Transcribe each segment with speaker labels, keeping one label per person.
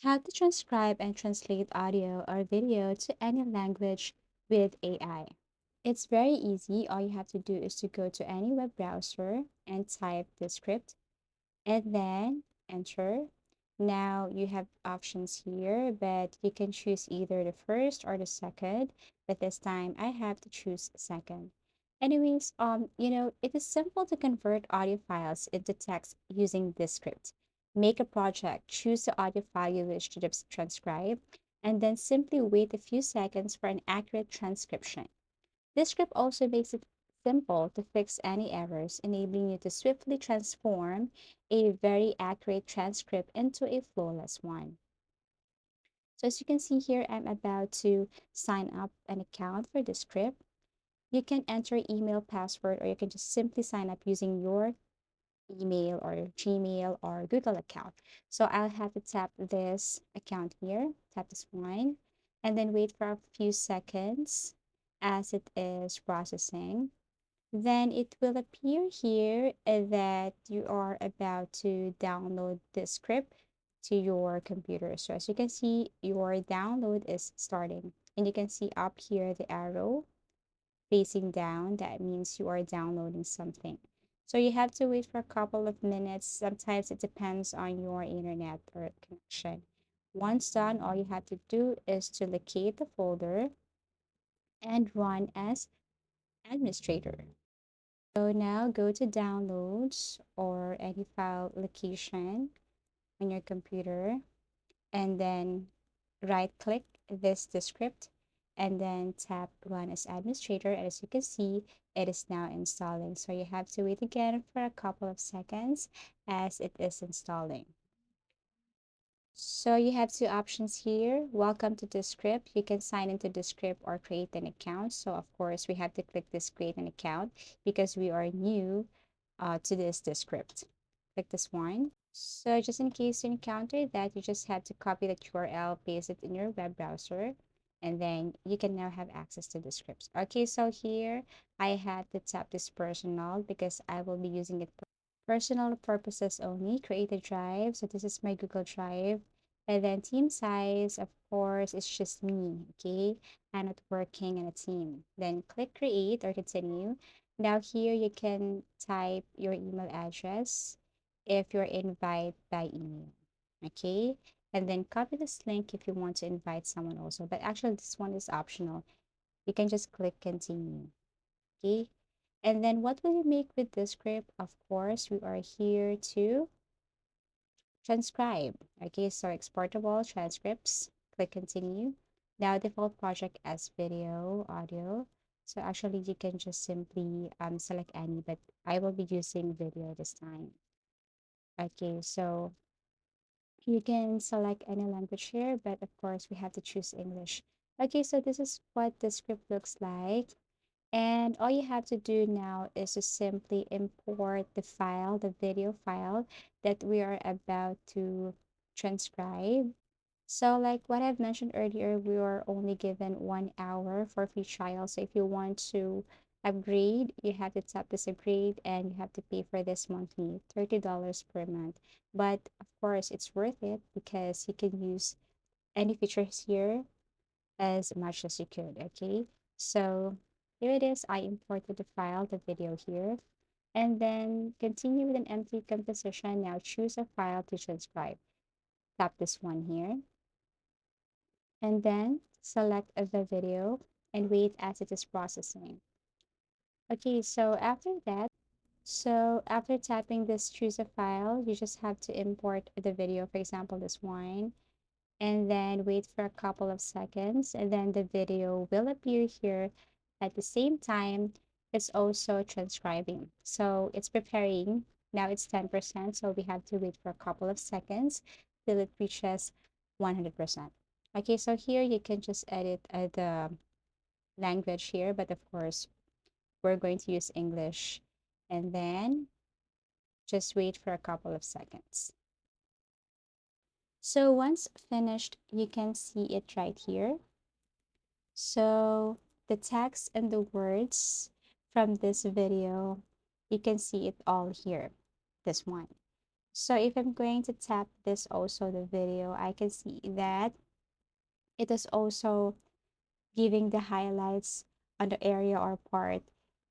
Speaker 1: How to transcribe and translate audio or video to any language with AI. It's very easy. All you have to do is to go to any web browser and type the script and then enter. Now you have options here, but you can choose either the first or the second. But this time I have to choose second. Anyways, it is simple to convert audio files into text using this script. Make a project, choose the audio file you wish to transcribe, and then simply wait a few seconds for an accurate transcription. This script also makes it simple to fix any errors, enabling you to swiftly transform a very accurate transcript into a flawless one. So as you can see here, I'm about to sign up an account for this script. You can enter email password or you can just simply sign up using your email or Gmail or Google account. So I'll have to tap this account here, tap this one, and then wait for a few seconds as it is processing. Then it will appear here that you are about to download the script to your computer. So as you can see, your download is starting. And you can see up here the arrow facing down. That means you are downloading something. So you have to wait for a couple of minutes. Sometimes it depends on your internet or connection. Once done, all you have to do is to locate the folder and run as administrator. So now go to downloads or any file location on your computer and then right click the script and then tap run as administrator. And as you can see, it is now installing. So you have to wait again for a couple of seconds as it is installing. So you have two options here. Welcome to the script. You can sign into the script or create an account. So of course we have to click this create an account because we are new to this script. Click this one. So just in case you encounter that, you just have to copy the URL, paste it in your web browser, and then you can now have access to the scripts. Okay, so here I had to tap this personal because I will be using it personal purposes only. Create a drive. So this is my Google Drive. And then team size, of course, it's just me. Okay. I'm not working in a team. Then click create or continue. Now here you can type your email address if you're invited by email. Okay. And then copy this link if you want to invite someone also. But actually this one is optional. You can just click continue. Okay. And then what will you make with this script? Of course, we are here to transcribe. Okay, so exportable transcripts. Click continue. Now default project as video, audio. So actually you can just simply select any, but I will be using video this time. Okay, so you can select any language here, but of course we have to choose English. Okay, so this is what the script looks like. And all you have to do now is to simply import the file, the video file that we are about to transcribe. So like what I've mentioned earlier, we are only given 1 hour for free trial. So if you want to upgrade, you have to tap this upgrade and you have to pay for this monthly, $30 per month. But of course, it's worth it because you can use any features here as much as you could, okay? So here it is. I imported the file, the video here, and then continue with an empty composition. Now choose a file to transcribe. Tap this one here, and then select the video and wait as it is processing. Okay, so after tapping this choose a file, you just have to import the video, for example, this one, and then wait for a couple of seconds and then the video will appear here. At the same time, it's also transcribing, so it's preparing. Now it's 10%, so we have to wait for a couple of seconds till it reaches 100%. Okay, so here you can just edit the language here, but of course we're going to use English, and then just wait for a couple of seconds. So once finished, you can see it right here. So the text and the words from this video, you can see it all here, this one. So if I'm going to tap this also the video, I can see that it is also giving the highlights on the area or part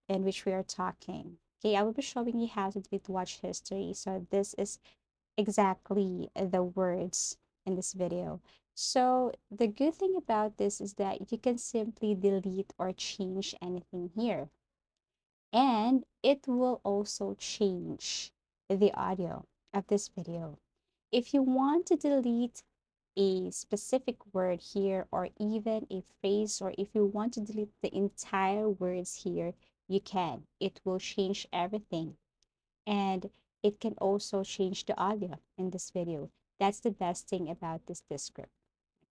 Speaker 1: in which we are talking. Okay, I will be showing you how to delete watch history. So this is exactly the words in this video. So the good thing about this is that you can simply delete or change anything here. And it will also change the audio of this video. If you want to delete a specific word here or even a phrase, or if you want to delete the entire words here, you can. It will change everything. And it can also change the audio in this video. That's the best thing about this script.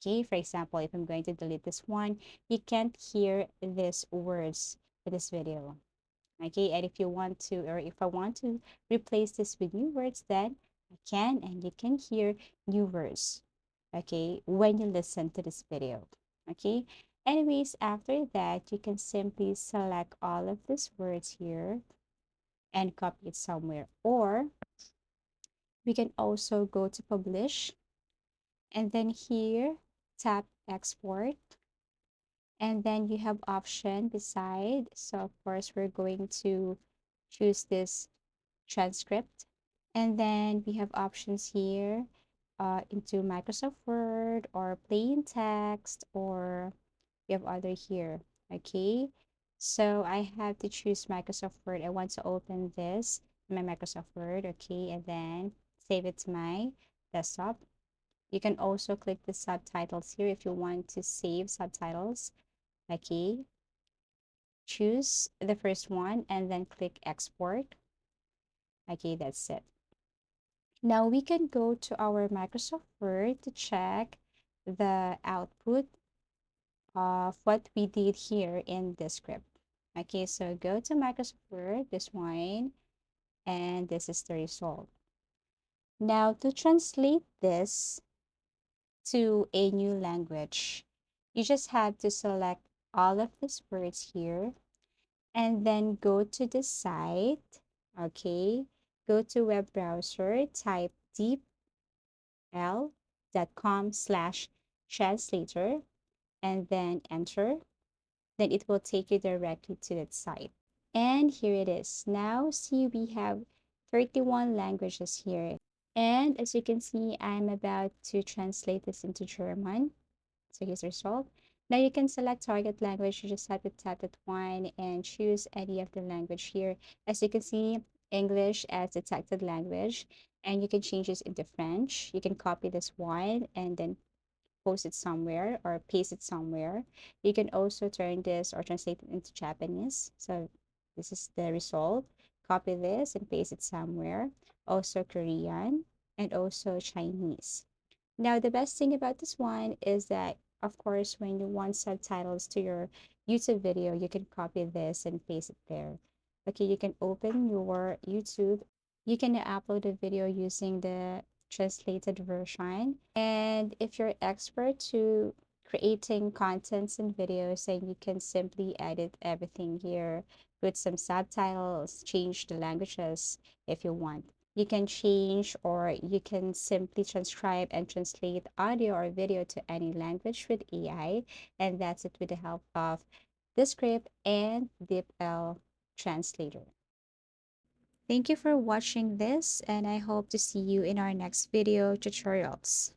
Speaker 1: Okay, for example, if I'm going to delete this one, you can't hear these words in this video. Okay, and if you want to, or if I want to replace this with new words, then I can, and you can hear new words, okay, when you listen to this video. Okay, anyways, after that, you can simply select all of these words here and copy it somewhere, or we can also go to publish, and then here tap export, and then you have option beside. So of course we're going to choose this transcript. And then we have options here into Microsoft Word or plain text, or we have other here. Okay, so I have to choose Microsoft Word. I want to open this in my Microsoft Word. Okay, and then save it to my desktop. You can also click the subtitles here if you want to save subtitles. Okay, choose the first one and then click export. Okay, that's it. Now we can go to our Microsoft Word to check the output of what we did here in this script. Okay, so go to Microsoft Word, this one, and this is the result. Now to translate this to a new language, you just have to select all of these words here and then go to the site. Okay, go to web browser, type deepl.com/translator and then enter. Then it will take you directly to that site. And here it is. Now see, we have 31 languages here. And as you can see, I'm about to translate this into German. So here's the result. Now you can select target language. You just have to tap that one and choose any of the language here. As you can see, English as detected language, and you can change this into French. You can copy this one and then post it somewhere or paste it somewhere. You can also turn this or translate it into Japanese. So this is the result. Copy this and paste it somewhere. Also Korean and also Chinese. Now, the best thing about this one is that, of course, when you want subtitles to your YouTube video, you can copy this and paste it there. Okay, you can open your YouTube. You can upload a video using the translated version. And if you're expert to creating contents and videos, then you can simply edit everything here, put some subtitles, change the languages if you want. You can change or you can simply transcribe and translate audio or video to any language with AI. And that's it with the help of the script and DeepL translator. Thank you for watching this, and I hope to see you in our next video tutorials.